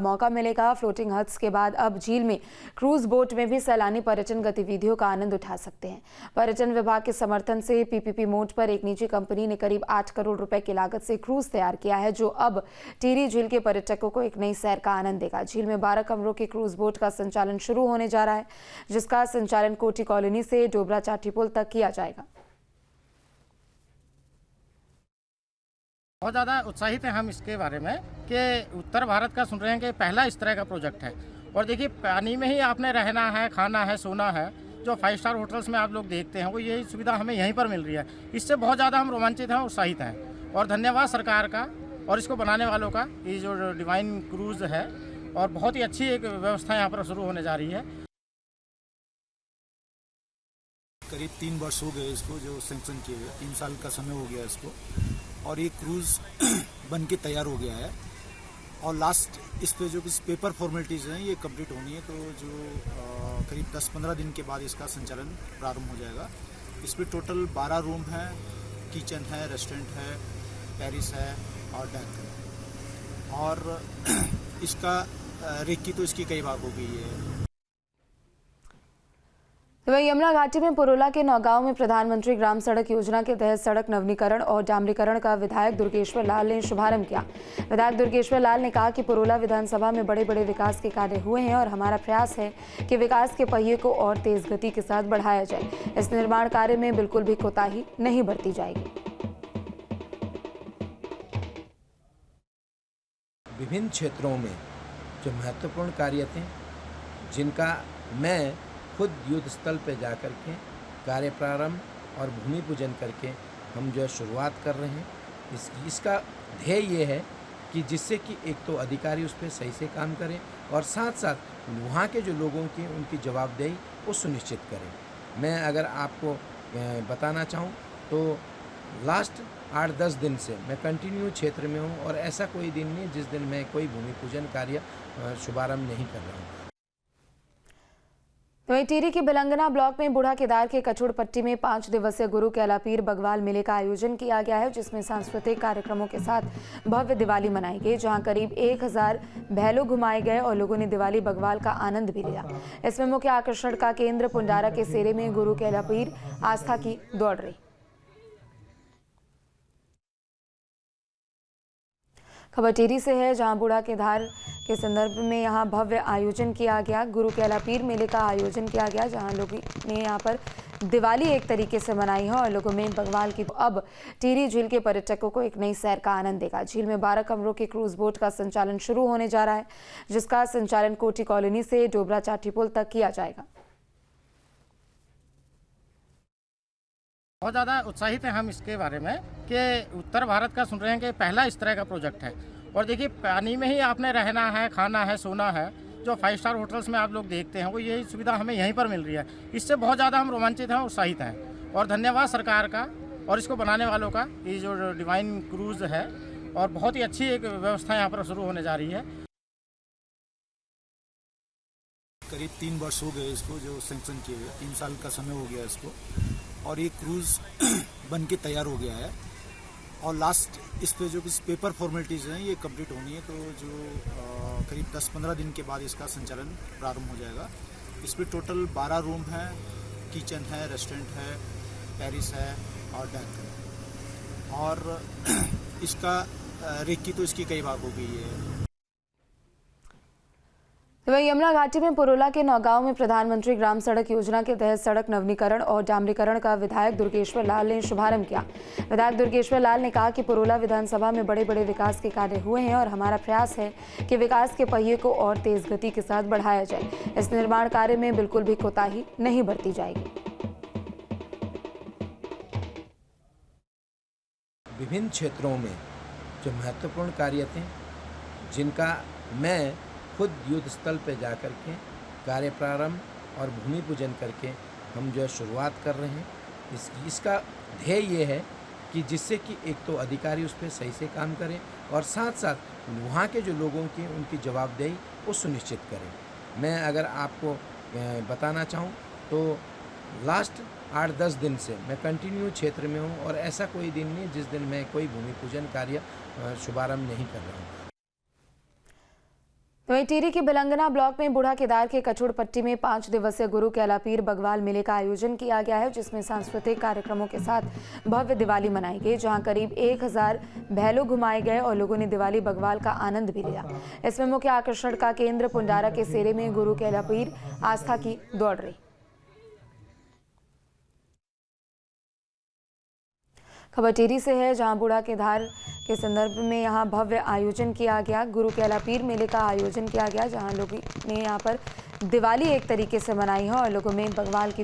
मौका मिलेगा। Floating huts के बाद अब झील में क्रूज बोट में भी सैलानी पर्यटन गतिविधियों का आनंद उठा सकते हैं। पर्यटन विभाग के समर्थन से पीपीपी मोड पर एक निजी कंपनी ने करीब 8 करोड़ रुपए की लागत से क्रूज तैयार किया है, जो अब टिहरी झील के पर्यटकों को एक नई सैर का आनंद देगा। झील में 12 कमरों की क्रूज बोट का संचालन शुरू होने जा रहा है, जिसका संचालन कोटी कॉलोनी से डोबरा चाटी पुल तक किया जाएगा। बहुत ज़्यादा उत्साहित हैं हम इसके बारे में कि उत्तर भारत का सुन रहे हैं कि पहला इस तरह का प्रोजेक्ट है। और देखिए, पानी में ही आपने रहना है, खाना है, सोना है। जो 5 स्टार होटल्स में आप लोग देखते हैं वो यही सुविधा हमें यहीं पर मिल रही है। इससे बहुत ज़्यादा हम रोमांचित हैं, उत्साहित हैं। और धन्यवाद सरकार का और इसको बनाने वालों का। ये जो डिवाइन क्रूज़ है और बहुत ही अच्छी एक व्यवस्था यहाँ पर शुरू होने जा रही है। करीब 3 वर्ष हो गए इसको जो सैंक्शन किए हुए, 3 साल का समय हो गया इसको, और ये क्रूज़ बन के तैयार हो गया है। और लास्ट इस पे जो पेपर फॉर्मेलिटीज़ हैं ये कंप्लीट होनी है, तो जो करीब 10-15 दिन के बाद इसका संचालन प्रारंभ हो जाएगा। इस पे टोटल 12 रूम हैं, किचन है, रेस्टोरेंट है, टेरिस है और डेक है। और इसका रेकी तो इसकी कई भाग हो गई है। वहीं यमुना घाटी में पुरोला के नौगांव में प्रधानमंत्री ग्राम सड़क योजना के तहत सड़क नवीनीकरण और डामरीकरण का विधायक दुर्गेश्वर लाल ने शुभारंभ किया। विधायक दुर्गेश्वर लाल ने कहा कि पुरोला विधानसभा में बड़े बड़े विकास के कार्य हुए हैं और हमारा प्रयास है कि विकास के पहिए को और तेज गति के साथ बढ़ाया जाए। इस निर्माण कार्य में बिल्कुल भी कोताही नहीं बरती जाएगी। विभिन्न क्षेत्रों में जो महत्वपूर्ण कार्य थे, जिनका मैं खुद युद्ध स्थल पर जाकर के कार्य प्रारंभ और भूमि पूजन करके हम जो है शुरुआत कर रहे हैं। इसका ध्येय ये है कि जिससे कि एक तो अधिकारी उस पर सही से काम करें और साथ साथ वहाँ के जो लोगों की उनकी जवाबदेही वो सुनिश्चित करें। मैं अगर आपको बताना चाहूँ तो लास्ट 8-10 दिन से मैं कंटिन्यू क्षेत्र में हूँ और ऐसा कोई दिन नहीं जिस दिन मैं कोई भूमि पूजन कार्य शुभारंभ नहीं कर रहा हूँ। वहीं टिहरी के बिलंगना ब्लॉक में बूढ़ा केदार के कछुड़ पट्टी में 5 दिवसीय गुरु कैलापीर बग्वाल मेले का आयोजन किया गया है, जिसमें सांस्कृतिक कार्यक्रमों के साथ भव्य दिवाली मनाई गई, जहां करीब 1000 भैलो घुमाए गए और लोगों ने दिवाली बग्वाल का आनंद भी लिया। इसमें मुख्य आकर्षण का केंद्र पुंडारा के सेरे में गुरु कैलापीर आस्था की दौड़ रही। खबर टिहरी से है, जहां बूढ़ा केदार के संदर्भ में यहां भव्य आयोजन किया गया। गुरु कैलापीर मेले का आयोजन किया गया, जहां लोगों ने यहां पर दिवाली एक तरीके से मनाई है और लोगों में बग्वाल की अब टिहरी झील के पर्यटकों को एक नई सैर का आनंद देगा। झील में 12 कमरों की क्रूज बोट का संचालन शुरू होने जा रहा है, जिसका संचालन कोटी कॉलोनी से डोबरा चाटी पुल तक किया जाएगा। बहुत ज़्यादा उत्साहित हैं हम इसके बारे में कि उत्तर भारत का सुन रहे हैं कि पहला इस तरह का प्रोजेक्ट है। और देखिए, पानी में ही आपने रहना है, खाना है, सोना है। जो 5 स्टार होटल्स में आप लोग देखते हैं वो यही सुविधा हमें यहीं पर मिल रही है। इससे बहुत ज़्यादा हम रोमांचित हैं, उत्साहित हैं। और धन्यवाद सरकार का और इसको बनाने वालों का। ये जो डिवाइन क्रूज़ है और बहुत ही अच्छी एक व्यवस्था यहाँ पर शुरू होने जा रही है। करीब 3 वर्ष हो गए इसको जो सैंक्शन किए हुए, 3 साल का समय हो गया इसको, और ये क्रूज़ बन के तैयार हो गया है। और लास्ट इस पे जो पेपर फॉर्मेलिटीज़ हैं ये कंप्लीट होनी है, तो जो करीब 10-15 दिन के बाद इसका संचालन प्रारंभ हो जाएगा। इस पे टोटल 12 रूम हैं, किचन है, रेस्टोरेंट है, टेरिस है और डेक है। और इसका रेकी तो इसकी कई भाग हो गई है। वहीं यमुना घाटी में पुरोला के नौगांव में प्रधानमंत्री ग्राम सड़क योजना के तहत सड़क नवीनीकरण और डामरीकरण का विधायक दुर्गेश्वर लाल ने शुभारंभ किया। विधायक दुर्गेश्वर लाल ने कहा कि पुरोला विधानसभा में बड़े बड़े विकास के कार्य हुए हैं और हमारा प्रयास है कि विकास के पहिए को और तेज गति के साथ बढ़ाया जाए। इस निर्माण कार्य में बिल्कुल भी कोताही नहीं बरती जाएगी। विभिन्न क्षेत्रों में जो महत्वपूर्ण कार्य थे, जिनका मैं खुद युद्ध स्थल पर जाकर के कार्य प्रारंभ और भूमि पूजन करके हम जो है शुरुआत कर रहे हैं। इसका ध्येय ये है कि जिससे कि एक तो अधिकारी उस पर सही से काम करें और साथ साथ वहाँ के जो लोगों की उनकी जवाबदेही वो सुनिश्चित करें। मैं अगर आपको बताना चाहूँ तो लास्ट 8-10 दिन से मैं कंटिन्यू क्षेत्र में हूँ और ऐसा कोई दिन नहीं जिस दिन मैं कोई भूमि पूजन कार्य शुभारंभ नहीं कर रहा हूँ। वहीं टिहरी के बिलंगना ब्लॉक में बूढ़ा केदार के कचुड़ पट्टी में 5 दिवसीय गुरु कैलापीर बग्वाल मेले का आयोजन किया गया है, जिसमें सांस्कृतिक कार्यक्रमों के साथ भव्य दिवाली मनाई गई, जहां करीब 1000 भैलो घुमाए गए और लोगों ने दिवाली बग्वाल का आनंद भी लिया। इसमें मुख्य आकर्षण का केंद्र पुंडारा के सेरे में गुरु कैलापीर आस्था की दौड़ रही। खबर टिहरी से है, जहां बूढ़ा केदार के संदर्भ में यहां भव्य आयोजन किया गया। गुरु कैलापीर मेले का आयोजन किया गया, जहां लोगों ने यहां पर दिवाली एक तरीके से मनाई है और लोगों में बग्वाल की